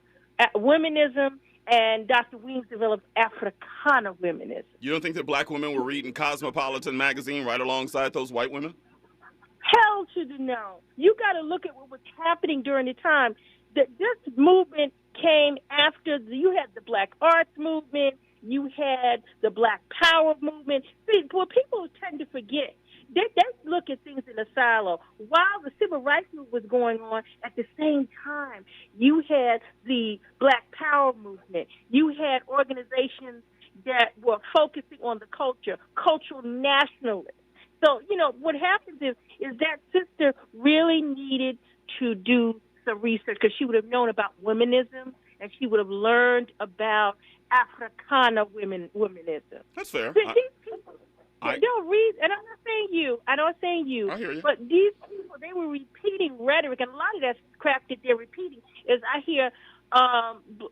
womanism, and Dr. Weems developed Africana womanism. You don't think that black women were reading Cosmopolitan magazine right alongside those white women? Hell to the no. You got to look at what was happening during the time. This movement came after you had the Black Arts Movement, you had the Black Power Movement. What people tend to forget, they look at things in a silo. While the Civil Rights Movement was going on, at the same time, you had the Black Power Movement. You had organizations that were focusing on the culture, cultural nationalists. So, what happens is that sister really needed to do some research because she would have known about womanism and she would have learned about Africana womanism. That's fair. These people, they'll read, and I'm not saying you, I hear you. but these people, they were repeating rhetoric, and a lot of that crap that they're repeating is I hear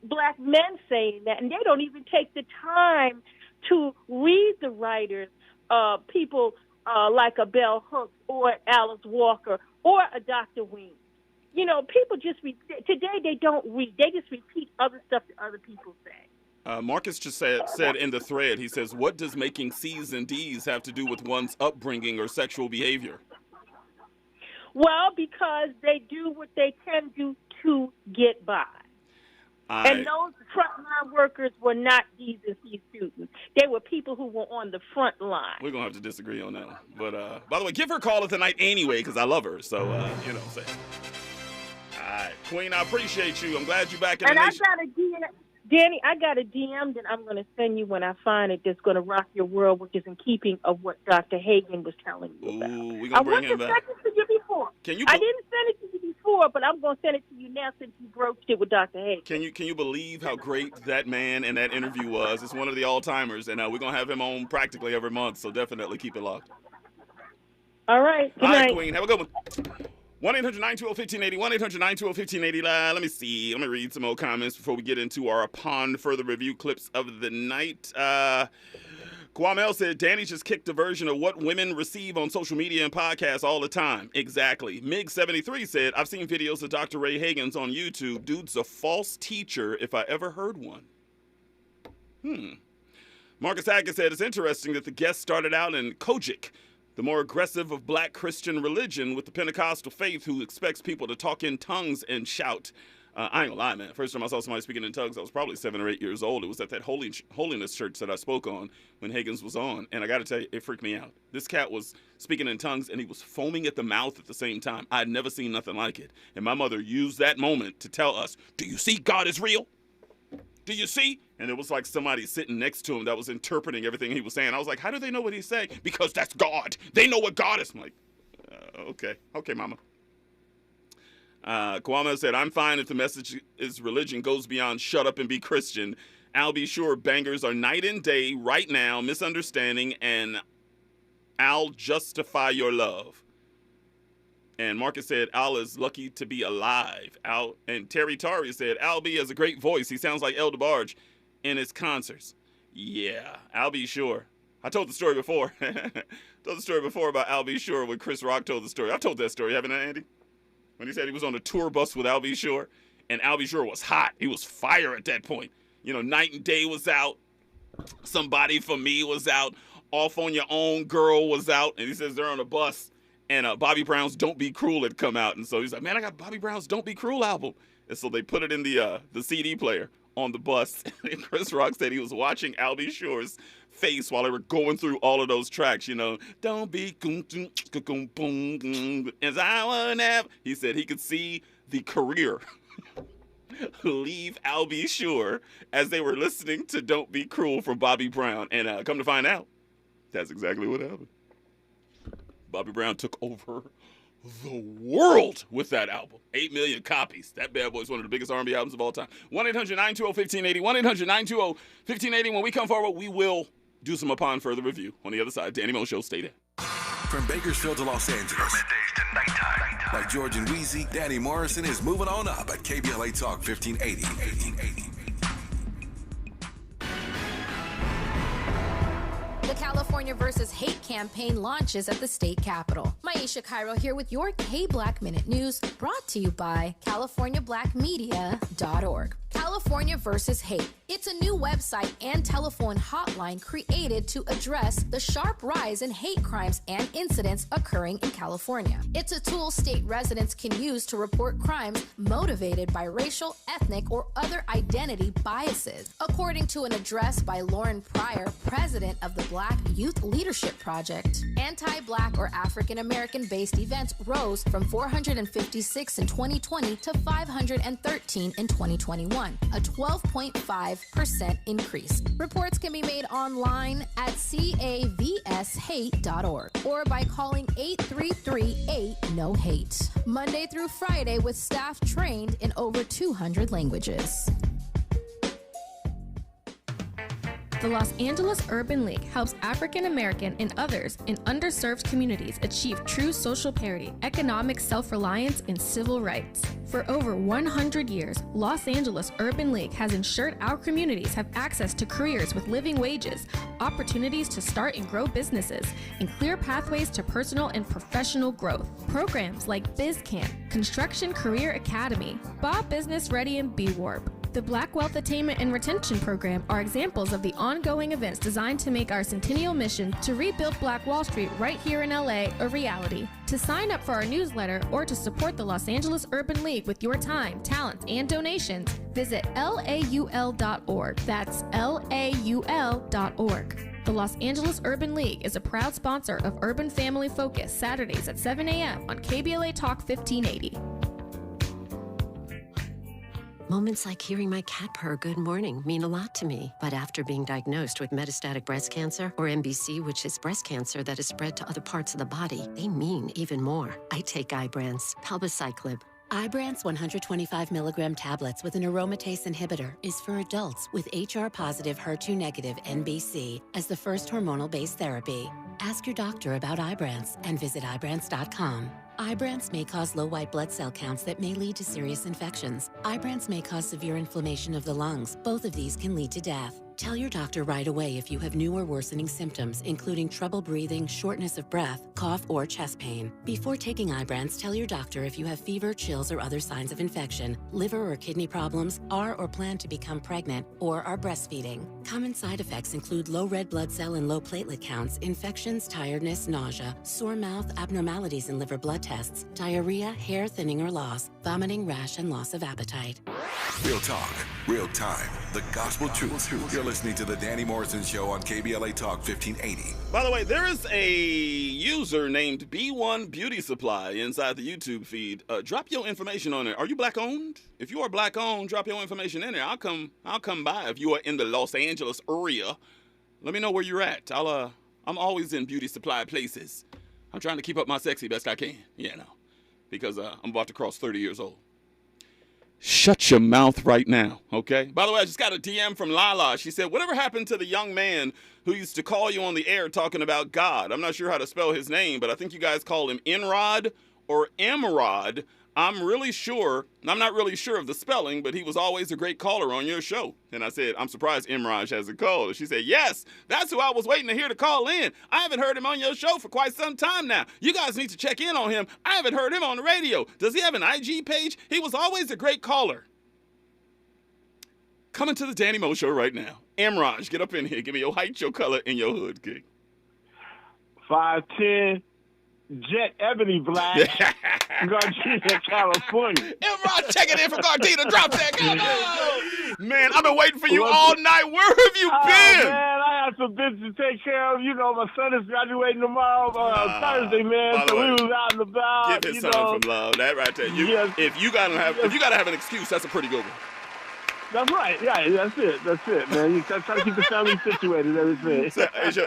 black men saying that, and they don't even take the time to read the writers, people like a Bell Hooks or Alice Walker or a Dr. Weems. People just today they don't read. They just repeat other stuff that other people say. Marcus just said in the thread, he says, what does making C's and D's have to do with one's upbringing or sexual behavior? Well, because they do what they can do to get by. And those frontline workers were not D's and C students. They were people who were on the front line. We're going to have to disagree on that one. But, by the way, give her a call tonight anyway because I love her. So, you know what I'm saying. All right, Queen, I appreciate you. I'm glad you're back in the nation. Danny, I got a DM that I'm going to send you when I find it that's going to rock your world, which is in keeping of what Dr. Hagen was telling you about. Ooh, we're going to bring him back. I wanted to send it to you before. I didn't send it to you before, but I'm going to send it to you now since you broached it with Dr. Hagen. Can you believe how great that man and that interview was? It's one of the all-timers, and we're going to have him on practically every month, so definitely keep it locked. All right. Good night. All right, Queen. Have a good one. 1-800-920-1580, 1-800-920-1580. Let me see. Let me read some more comments before we get into our upon further review clips of the night. Kwamel said, Danny just kicked a version of what women receive on social media and podcasts all the time. Exactly. Mig73 said, I've seen videos of Dr. Ray Hagen's on YouTube. Dude's a false teacher if I ever heard one. Marcus Hackett said, it's interesting that the guest started out in Kojic, the more aggressive of black Christian religion with the Pentecostal faith who expects people to talk in tongues and shout. I ain't gonna lie, man. First time I saw somebody speaking in tongues, I was probably 7 or 8 years old. It was at that holiness church that I spoke on when Hagen's was on. And I gotta tell you, it freaked me out. This cat was speaking in tongues and he was foaming at the mouth at the same time. I'd never seen nothing like it. And my mother used that moment to tell us, do you see God is real? Do you see? And it was like somebody sitting next to him that was interpreting everything he was saying. I was like, how do they know what he's saying? Because that's God. They know what God is. I'm like, okay, mama. Kwame said, I'm fine if the message is religion goes beyond shut up and be Christian. I'll be sure bangers are night and day, right now, misunderstanding, and I'll justify your love. And Marcus said, Al is lucky to be alive. And Terry Tari said, Albie has a great voice. He sounds like El DeBarge in his concerts. Yeah, I'll be sure. I told the story before. About Al B. Sure when Chris Rock told the story. I've told that story, haven't I, Andy? When he said he was on a tour bus with Al B. Sure, and Al B. Sure was hot. He was fire at that point. Night and Day was out. Somebody for Me was out. Off on Your Own Girl was out. And he says they're on a bus. And Bobby Brown's Don't Be Cruel had come out. And so he's like, man, I got Bobby Brown's Don't Be Cruel album. And so they put it in the CD player on the bus. And Chris Rock said he was watching Albie Shore's face while they were going through all of those tracks, Don't be as I would have. He said he could see the career leave Albie Shore as they were listening to Don't Be Cruel from Bobby Brown. And come to find out, that's exactly what happened. Bobby Brown took over the world with that album. 8 million copies. That bad boy is one of the biggest R&B albums of all time. 1-800-920-1580. 1-800-920-1580. When we come forward, we will do some upon further review. On the other side, Danny Mo Show. Stay there. From Bakersfield to Los Angeles. to nighttime. Like George and Weezy, Danny Morrison is moving on up at KBLA Talk 1580. The California versus Hate campaign launches at the state capitol. Maisha Cairo here with your K-Black Minute News, brought to you by CaliforniaBlackMedia.org. California versus Hate. It's a new website and telephone hotline created to address the sharp rise in hate crimes and incidents occurring in California. It's a tool state residents can use to report crimes motivated by racial, ethnic, or other identity biases. According to an address by Lauren Pryor, president of the Black Youth Leadership Project, anti-Black or African-American-based events rose from 456 in 2020 to 513 in 2021. A 12.5% increase. Reports can be made online at cavshate.org or by calling 833-8-NO-HATE. Monday through Friday with staff trained in over 200 languages. The Los Angeles Urban League helps African American and others in underserved communities achieve true social parity, economic self-reliance, and civil rights. For over 100 years, Los Angeles Urban League has ensured our communities have access to careers with living wages, opportunities to start and grow businesses, and clear pathways to personal and professional growth. Programs like BizCamp, Construction Career Academy, Bob Business Ready, and B-Warp. The Black Wealth Attainment and Retention Program are examples of the ongoing events designed to make our centennial mission to rebuild Black Wall Street right here in LA a reality. To sign up for our newsletter or to support the Los Angeles Urban League with your time, talents, and donations, visit laul.org. That's laul.org. The Los Angeles Urban League is a proud sponsor of Urban Family Focus, Saturdays at 7 a.m. on KBLA Talk 1580. Moments like hearing my cat purr good morning mean a lot to me. But after being diagnosed with metastatic breast cancer, or MBC, which is breast cancer that is spread to other parts of the body, they mean even more. I take Ibrance, palbociclib. Ibrance 125 milligram tablets with an aromatase inhibitor is for adults with HR-positive, HER2-negative NBC as the first hormonal-based therapy. Ask your doctor about Ibrance and visit Ibrance.com. Ibrance may cause low white blood cell counts that may lead to serious infections. Ibrance may cause severe inflammation of the lungs. Both of these can lead to death. Tell your doctor right away if you have new or worsening symptoms, including trouble breathing, shortness of breath, cough, or chest pain. Before taking Ibrance, tell your doctor if you have fever, chills, or other signs of infection, liver or kidney problems, are or plan to become pregnant, or are breastfeeding. Common side effects include low red blood cell and low platelet counts, infections, tiredness, nausea, sore mouth, abnormalities in liver blood tests, diarrhea, hair thinning or loss, vomiting, rash, and loss of appetite. Real talk, real time, the gospel truth. You're listening to the Danny Morrison Show on KBLA Talk 1580. By the way, there is a user named B1 Beauty Supply inside the YouTube feed. Drop your information on there. Are you black owned? If you are black owned, drop your information in there. I'll come by if you are in the Los Angeles area. Let me know where you're at. I'm always in beauty supply places. I'm trying to keep up my sexy best I can, because I'm about to cross 30 years old. Shut your mouth right now, okay? By the way, I just got a DM from Lala. She said, whatever happened to the young man who used to call you on the air talking about God? I'm not sure how to spell his name, but I think you guys call him Enrod or Emrod. I'm not really sure of the spelling, but he was always a great caller on your show. And I said, I'm surprised Emraj hasn't called. And she said, yes, that's who I was waiting to hear to call in. I haven't heard him on your show for quite some time now. You guys need to check in on him. I haven't heard him on the radio. Does he have an IG page? He was always a great caller. Coming to the Danny Mo Show right now. Emraj, get up in here. Give me your height, your color, and your hood gig. 5'10", Jet Ebony Black, Gardena, California. Emrod checking in for Gardena. Drop that. Come on. Man, I've been waiting for you all night. Where have you been? Man, I had some business to take care of. My son is graduating tomorrow, Thursday, man. So we was out and about. Give his son some love. That right there. If you gotta have an excuse, that's a pretty good one. That's right. Yeah, that's it, man. You try to keep the family situated, everything. So,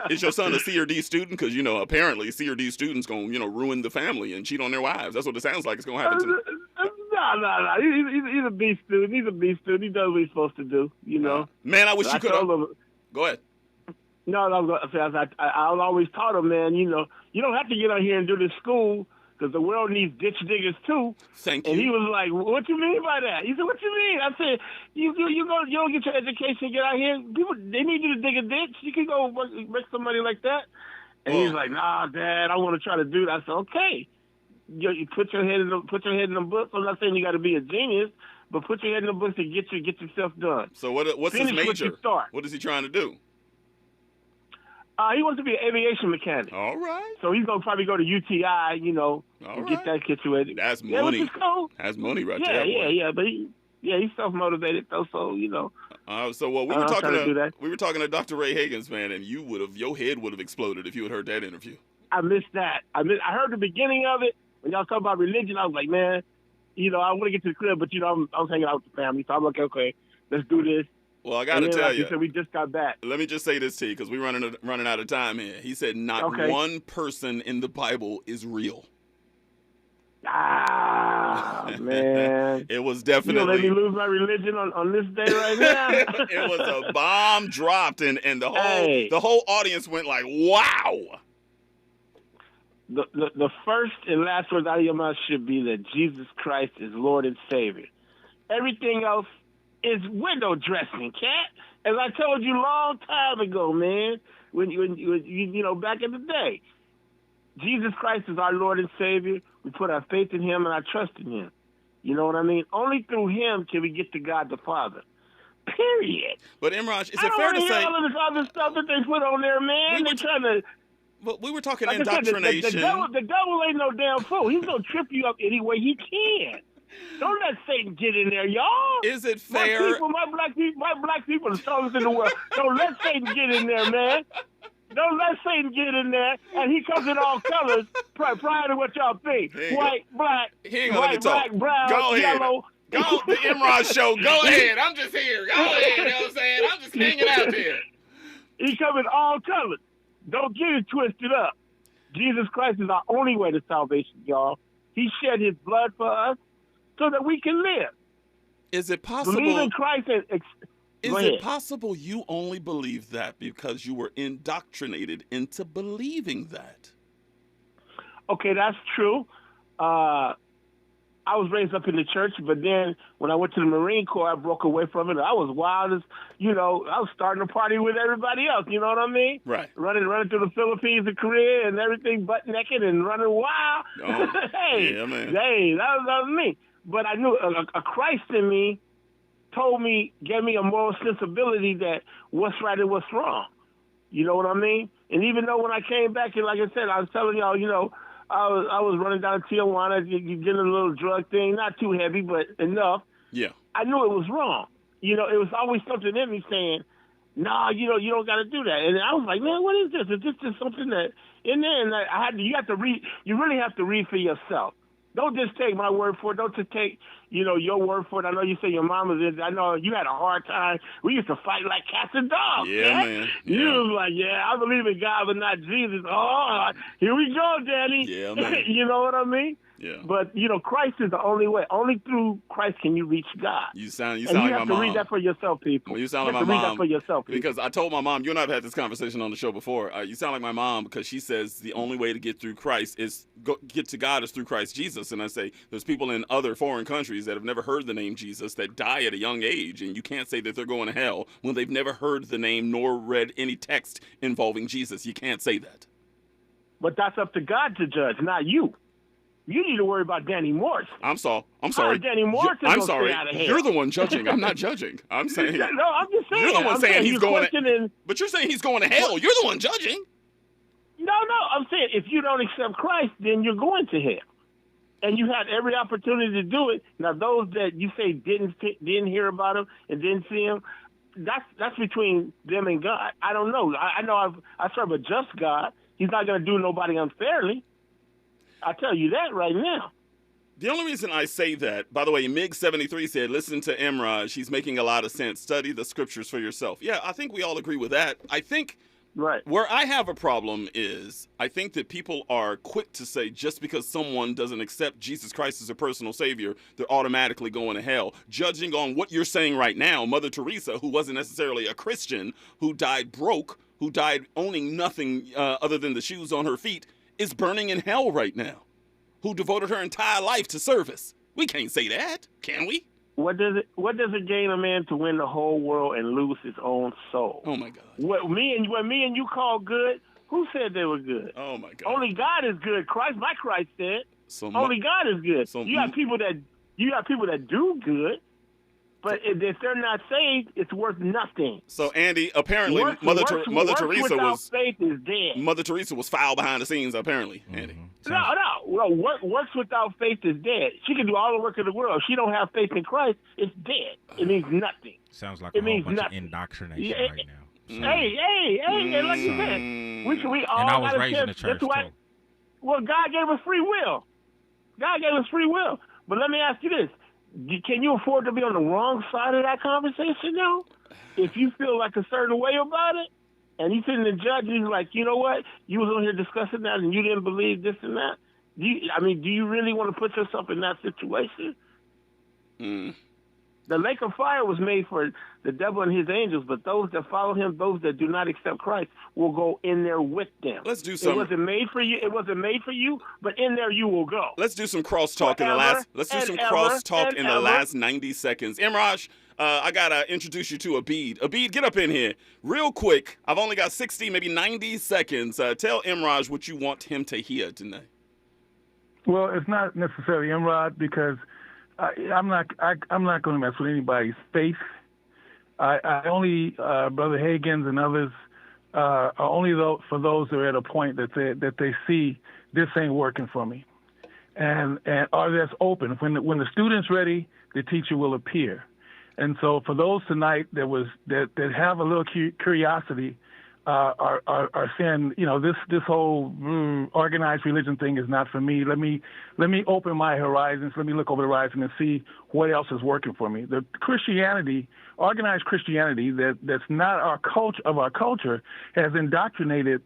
is your son a C or D student? Because, apparently C or D students going to, ruin the family and cheat on their wives. That's what it sounds like it's going to happen to them. No. He's a B student. He does what he's supposed to do, Man, I wish you could have. Go ahead. No, I always taught him, man, you don't have to get on here and do this school because the world needs ditch diggers too. Thank you. And he was like, "What you mean by that?" He said, "What you mean?" I said, "You don't get your education, get out here. People, they need you to dig a ditch. You can go make some money like that." And he's like, "Nah, Dad, I want to try to do that." I said, "Okay, you put your head in the books. I'm not saying you got to be a genius, but put your head in the books and get yourself done." So what's his major? What is he trying to do? He wants to be an aviation mechanic. All right. So he's gonna probably go to UTI, get that situated. That's Yeah, money. which is cool. That's money right there. Yeah. But he's self-motivated though, so we were talking to Dr. Ray Higgins, man, and your head would have exploded if you had heard that interview. I missed that. I heard the beginning of it when y'all talk about religion. I was like, man, I want to get to the crib, but I was hanging out with the family, so I'm like, okay, let's do this. Well, I got to tell you, we just got back. Let me just say this to you, because we're running out of time here. He said not one person in the Bible is real. Ah, man. It was definitely. You gonna let me lose my religion on this day right now? It was a bomb dropped, and the whole audience went like, wow. The first and last words out of your mouth should be that Jesus Christ is Lord and Savior. Everything else is window dressing, cat. As I told you a long time ago, man, when you back in the day, Jesus Christ is our Lord and Savior. We put our faith in Him and our trust in Him. You know what I mean? Only through Him can we get to God the Father. Period. But Imraj, is it fair to say all of this other stuff that they put on there, man? They're trying to. But we were talking like indoctrination. The devil ain't no damn fool. He's gonna trip you up any way he can. Don't let Satan get in there, y'all. Is it fair? My black people, the strongest in the world. Don't let Satan get in there, man. Don't let Satan get in there, and he comes in all colors, prior to what y'all think. White, black, white, black, brown, yellow. Go the Imran show. Go ahead. I'm just here. Go ahead. You know what I'm saying? I'm just hanging out there. He comes in all colors. Don't get it twisted up. Jesus Christ is our only way to salvation, y'all. He shed His blood for us so that we can live. Is it possible? Believe in Christ. Is it possible you only believe that because you were indoctrinated into believing that? Okay, that's true. I was raised up in the church, but then when I went to the Marine Corps, I broke away from it. I was wild as, I was starting a party with everybody else. You know what I mean? Right. Running through the Philippines and Korea and everything, butt naked and running wild. Oh, hey, yeah, man. Hey, that was me. But I knew a Christ in me gave me a moral sensibility that what's right and what's wrong. You know what I mean? And even though when I came back, and like I said, I was telling y'all, I was running down Tijuana, you getting a little drug thing, not too heavy, but enough. Yeah. I knew it was wrong. It was always something in me saying, "Nah, you don't got to do that." And I was like, "Man, what is this? Is this just something that in there?" And you have to read. You really have to read for yourself. Don't just take my word for it. Don't just take, your word for it. I know you say your mom was in. I know you had a hard time. We used to fight like cats and dogs. Yeah, man. You was like, I believe in God, but not Jesus. Oh, here we go, Daddy. Yeah, man. You know what I mean? Yeah. But, Christ is the only way. Only through Christ can you reach God. You sound like my mom. You have to read that for yourself, people. Well, you sound like my mom. Read that for yourself, people. Because I told my mom, you and I have had this conversation on the show before. You sound like my mom because she says the only way to get through Christ is get to God is through Christ Jesus. And I say there's people in other foreign countries that have never heard the name Jesus that die at a young age, and you can't say that they're going to hell when they've never heard the name nor read any text involving Jesus. You can't say that. But that's up to God to judge, not you. You need to worry about Danny Morrison. I'm sorry. Danny Morrison. I'm sorry. You're the one judging. I'm not judging. I'm saying. No, I'm just saying. You're the one saying he's going to. But you're saying he's going to hell. You're the one judging. No. I'm saying if you don't accept Christ, then you're going to hell, and you had every opportunity to do it. Now, those that you say didn't hear about him and didn't see him, that's between them and God. I don't know. I know I serve a just God. He's not going to do nobody unfairly. I tell you that right now. The only reason I say that, by the way, MiG73 said, listen to Imraj. He's making a lot of sense. Study the scriptures for yourself. Yeah, I think we all agree with that. I think where I have a problem is I think that people are quick to say just because someone doesn't accept Jesus Christ as a personal savior, they're automatically going to hell. Judging on what you're saying right now, Mother Teresa, who wasn't necessarily a Christian, who died broke, who died owning nothing other than the shoes on her feet, is burning in hell right now. who devoted her entire life to service. We can't say that, can we? What does it gain a man to win the whole world and lose his own soul? Oh my God! What me and you call good? Who said they were good? Oh my God! Only God is good. My Christ said. So only God is good. You got people that do good, but if they're not saved, it's worth nothing. So Andy, apparently Mother Teresa was faith is dead. Mother Teresa was foul behind the scenes. Apparently, Andy. No. Works without faith is dead. She can do all the work of the world. If she don't have faith in Christ, it's dead. It means nothing. Sounds like a whole bunch of indoctrination right now. Hey, and like you said, we all. And I was raised in the church too. Well, God gave us free will. But let me ask you this. Can you afford to be on the wrong side of that conversation now? If you feel like a certain way about it, and you sitting the judge and he's like, you know what? You was on here discussing that and you didn't believe this and that. Do you really want to put yourself in that situation? The lake of fire was made for the devil and his angels, but those that follow him, those that do not accept Christ, will go in there with them. Let's do some. It wasn't made for you, but in there you will go. Let's do some crosstalk in the last 90 seconds. Imraj, I gotta introduce you to Abid. Abid, get up in here real quick. I've only got 60, maybe 90 seconds. Tell Imraj what you want him to hear tonight. Well, it's not necessarily Imraj because I'm not going to mess with anybody's faith. I only Brother Hagins and others are only for those that are at a point that they see this ain't working for me, and or that's open. When the student's ready, the teacher will appear. And so for those tonight that have a little curiosity, are saying, this whole organized religion thing is not for me. Let me open my horizons. Let me look over the horizon and see what else is working for me. The organized Christianity that's not our culture, has indoctrinated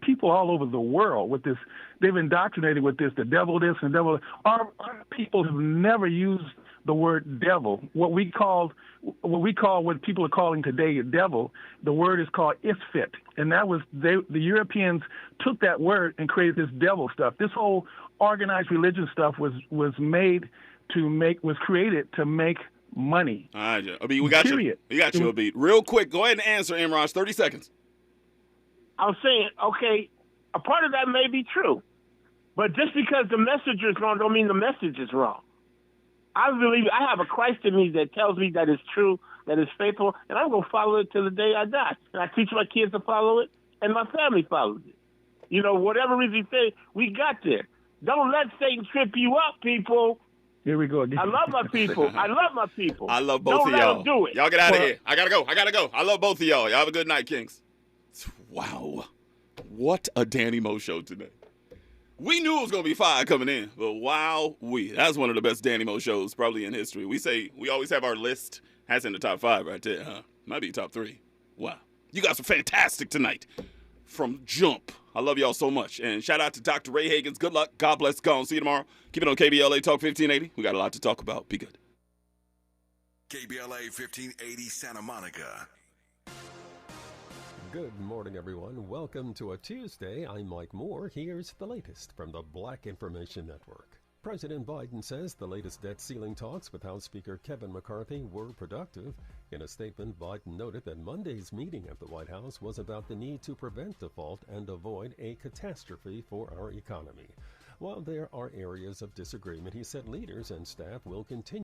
people all over the world with this. They've indoctrinated with this, the devil this and the devil. Our people have never used the word devil. What people are calling today a devil, the word is called isfit. And that was, the Europeans took that word and created this devil stuff. This whole organized religion stuff was created to make money. All right, Abid, we got you. We got you, Abid. Real quick, go ahead and answer, Imraj. 30 seconds. I was saying, okay, a part of that may be true. But just because the messenger is wrong don't mean the message is wrong. I believe I have a Christ in me that tells me that it's true, that it's faithful, and I'm going to follow it till the day I die. And I teach my kids to follow it, and my family follows it. Whatever reason you say, we got there. Don't let Satan trip you up, people. Here we go again. I love my people. I love both of y'all. Don't let them do it. Y'all get out of here. I gotta go. I love both of y'all. Y'all have a good night, Kings. Wow. What a Danny Mo show today. We knew it was going to be fire coming in, but that's one of the best Danny Mo shows probably in history. We always have our list. That's in the top 5 right there, huh? Might be top 3. Wow. You guys are fantastic tonight from jump. I love y'all so much. And shout out to Dr. Ray Hagins. Good luck. God bless. Go on. See you tomorrow. Keep it on KBLA Talk 1580. We got a lot to talk about. Be good. KBLA 1580 Santa Monica. Good morning, everyone. Welcome to a Tuesday. I'm Mike Moore. Here's the latest from the Black Information Network. President Biden says the latest debt ceiling talks with House Speaker Kevin McCarthy were productive. In a statement, Biden noted that Monday's meeting at the White House was about the need to prevent default and avoid a catastrophe for our economy. While there are areas of disagreement, he said leaders and staff will continue